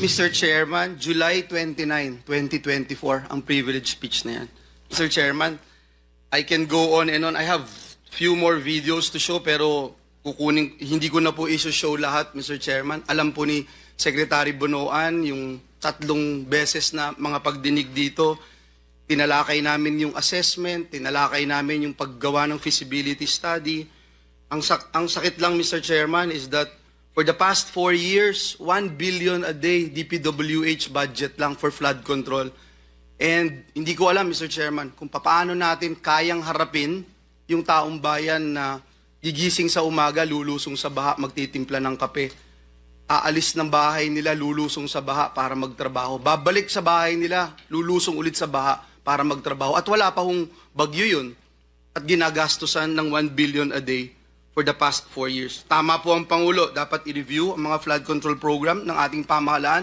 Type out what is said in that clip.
Mr. Chairman, July 29, 2024, ang privilege speech na yan. Mr. Chairman, I can go on and on. I have few more videos to show pero hindi ko na po i-show lahat, Mr. Chairman. Alam po ni Secretary Bonoan yung 3 beses na mga pagdinig dito. Tinalakay namin yung assessment, tinalakay namin yung paggawa ng feasibility study. Ang sakit lang, Mr. Chairman, is that for the past 4 years, 1 billion a day DPWH budget lang for flood control. And hindi ko alam, Mr. Chairman, kung paano natin kayang harapin yung taong bayan na gigising sa umaga, lulusong sa baha, magtitimpla ng kape. Aalis ng bahay nila, lulusong sa baha para magtrabaho. Babalik sa bahay nila, lulusong ulit sa baha para magtrabaho. At wala pa hong bagyo yun. At ginagastusan ng 1 billion a day for the past 4 years. Tama po ang Pangulo, dapat i-review ang mga flood control program ng ating pamahalaan.